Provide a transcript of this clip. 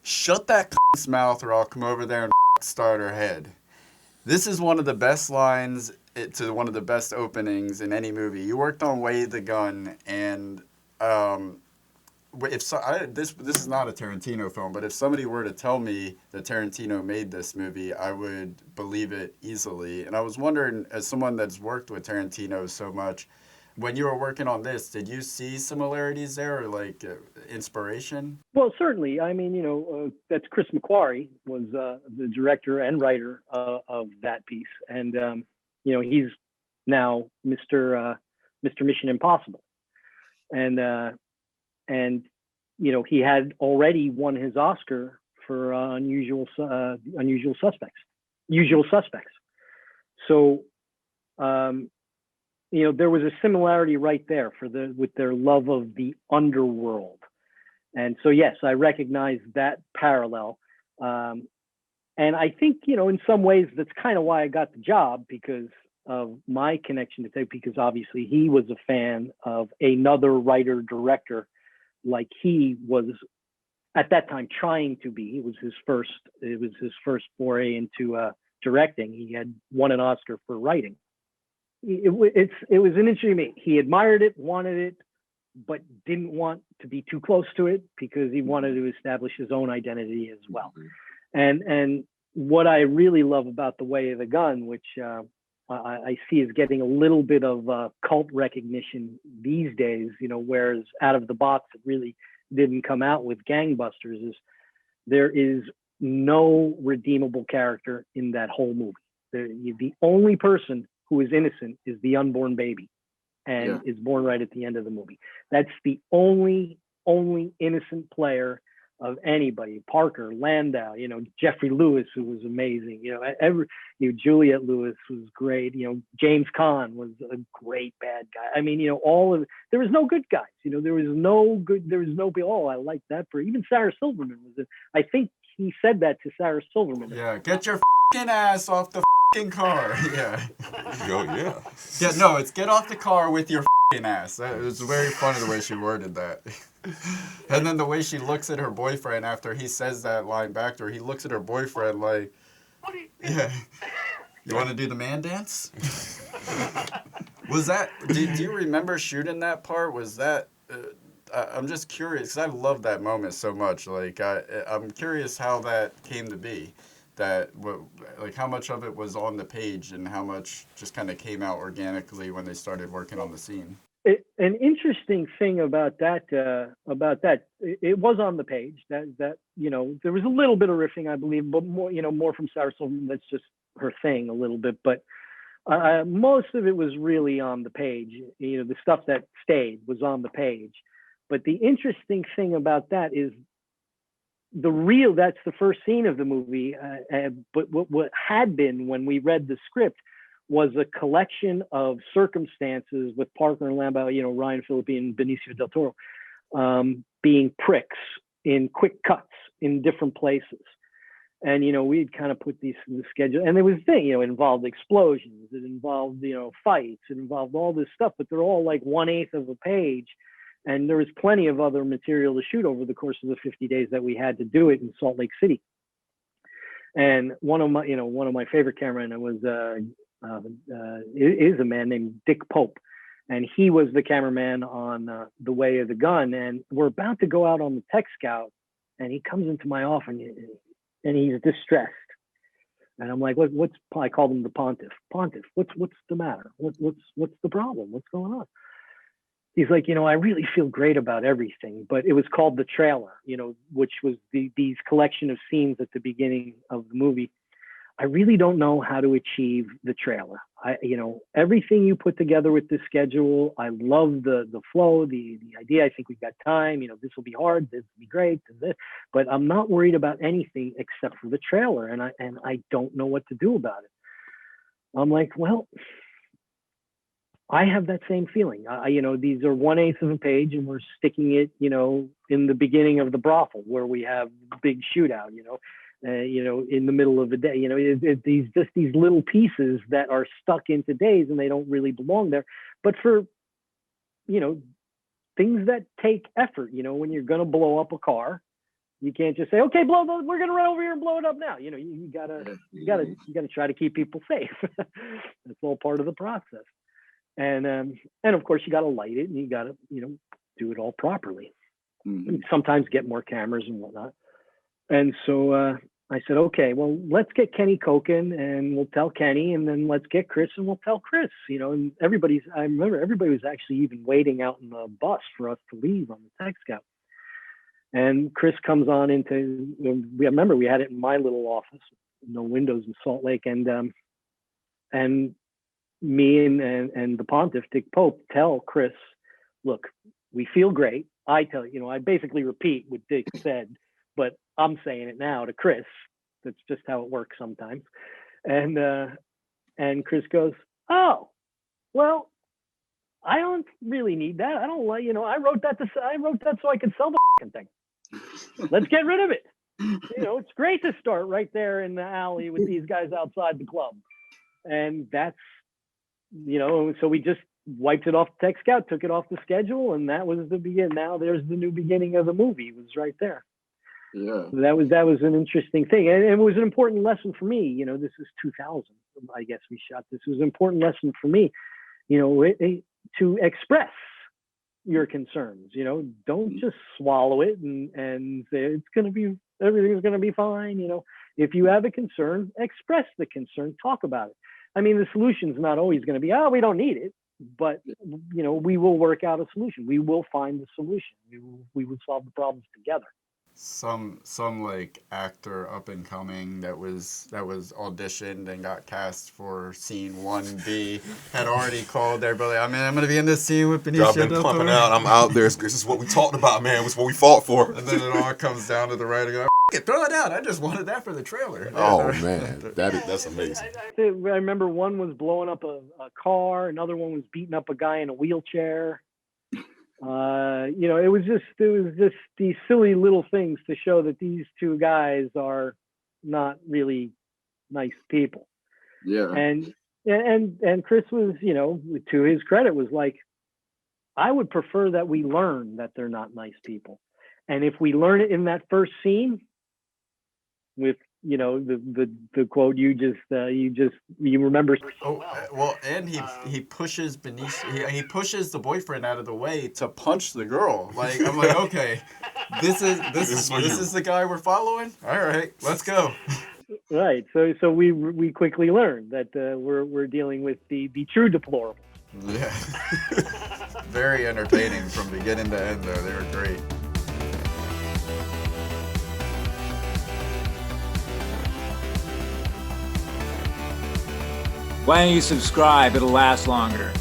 Shut that mouth or I'll come over there and start her head. This is one of the best lines to one of the best openings in any movie. You worked on Way the Gun, and um, if so, this is not a Tarantino film, but if somebody were to tell me that Tarantino made this movie, I would believe it easily. And I was wondering, as someone that's worked with Tarantino so much, when you were working on this, did you see similarities there or like inspiration? Well, certainly. I mean, that's Chris McQuarrie was the director and writer of that piece, and he's now Mr. Mission Impossible, and and he had already won his Oscar for Unusual Suspects, Usual Suspects. So there was a similarity right there with their love of the underworld. And so, yes, I recognize that parallel. And I think, in some ways, that's kind of why I got the job, because of my connection to Ted, because obviously he was a fan of another writer director, like he was at that time trying to be. It was his first foray into directing. He had won an Oscar for writing. It was an interesting thing. He admired it, wanted it, but didn't want to be too close to it because he wanted to establish his own identity as well. And what I really love about The Way of the Gun, which I see is getting a little bit of cult recognition these days, whereas Out of the Box it really didn't come out with gangbusters, is there is no redeemable character in that whole movie. The only person who is innocent is the unborn baby, and is born right at the end of the movie. That's the only innocent player of anybody. Parker, Landau, Jeffrey Lewis, who was amazing. Juliette Lewis was great. James Caan was a great bad guy. I mean, there was no good guys. There was no, oh, I like that. Even Sarah Silverman was. I think he said that to Sarah Silverman. Yeah, get your ass off the car. Yeah. Oh, yeah. Yeah, no, it's get off the car with your ass. It was very funny the way she worded that. And then the way she looks at her boyfriend after he says that line back to her, he looks at her boyfriend like, yeah, you want to do the man dance? Was that, do you remember shooting that part? Was that, I'm just curious, because I love that moment so much. Like, I'm curious how that came to be. Like how much of it was on the page and how much just kind of came out organically when they started working on the scene. An interesting thing about that, it was on the page. That there was a little bit of riffing, I believe, but more from Sarah Silverman. That's just her thing a little bit, but most of it was really on the page. The stuff that stayed was on the page. But the interesting thing about that is that's the first scene of the movie. But what had been when we read the script was a collection of circumstances with Parker and Landau, Ryan Phillippe and Benicio del Toro, being pricks in quick cuts in different places. And, we'd kind of put these in the schedule. And there was it involved explosions. It involved, fights. It involved all this stuff, but they're all like 1/8 of a page. And there was plenty of other material to shoot over the course of the 50 days that we had to do it in Salt Lake City. And one of my favorite cameramen was is a man named Dick Pope, and he was the cameraman on The Way of the Gun. And we're about to go out on the Tech Scout, and he comes into my office and he's distressed. And I'm like, I called him the Pontiff. Pontiff, what's the matter? What's the problem? What's going on? He's like, I really feel great about everything, but it was called the trailer, which was these collection of scenes at the beginning of the movie. I really don't know how to achieve the trailer. Everything you put together with the schedule, I love the flow, the idea. I think we've got time. This will be hard. This will be great. But I'm not worried about anything except for the trailer, and I don't know what to do about it. I'm like, well, I have that same feeling. These are 1/8 of a page, and we're sticking it, in the beginning of the brothel where we have big shootout, in the middle of the day. These little pieces that are stuck into days, and they don't really belong there. But for, things that take effort, when you're going to blow up a car, You can't just say, okay, we're gonna run over here and blow it up now. You gotta try to keep people safe. That's all part of the process. And of course you gotta light it, and you gotta do it all properly. Mm-hmm. Sometimes get more cameras and whatnot. And so I said, okay, well, let's get Kenny Koken and we'll tell Kenny, and then let's get Chris and we'll tell Chris, and I remember everybody was actually even waiting out in the bus for us to leave on the Tech Scout. And Chris comes on into, remember we had it in my little office, no windows in Salt Lake, and me and the Pontiff, Dick Pope, tell Chris, look, we feel great. I tell I basically repeat what Dick said, but I'm saying it now to Chris. That's just how it works sometimes. And Chris goes, oh, well, I don't really need that. I don't like, I wrote that so I could sell the thing. Let's get rid of it. It's great to start right there in the alley with these guys outside the club. And that's, so we just wiped it off the Tech Scout, took it off the schedule, and that was the beginning. Now there's the new beginning of the movie. It was right there. Yeah. So that was an interesting thing. And it was an important lesson for me. This is 2000, I guess we shot this. It was an important lesson for me, to express your concerns. Don't just swallow it and say everything's going to be fine. If you have a concern, express the concern, talk about it. I mean, the solution's not always going to be, we don't need it, but we will work out a solution. We will find the solution. We will solve the problems together. Some like actor up and coming that was auditioned and got cast for scene 1B had already called everybody. I mean, I'm gonna be in this scene with Benicio. I've been pumping out. I'm out there. This is what we talked about, man. It's what we fought for. And then it all comes down to the writing. Throw it out. I just wanted that for the trailer. Oh man, that's amazing. I remember one was blowing up a car. Another one was beating up a guy in a wheelchair. It was just these silly little things to show that these two guys are not really nice people. Yeah. And Chris was, to his credit, was like, I would prefer that we learn that they're not nice people. And if we learn it in that first scene with, the quote you remember. Oh, well, and he pushes Benicio, he pushes the boyfriend out of the way to punch the girl. Like, I'm like, okay, this is the guy we're following. All right, let's go. Right. So we quickly learned that we're dealing with the true deplorables. Yeah. Very entertaining from beginning to end, though. They were great. Why don't you subscribe? It'll last longer.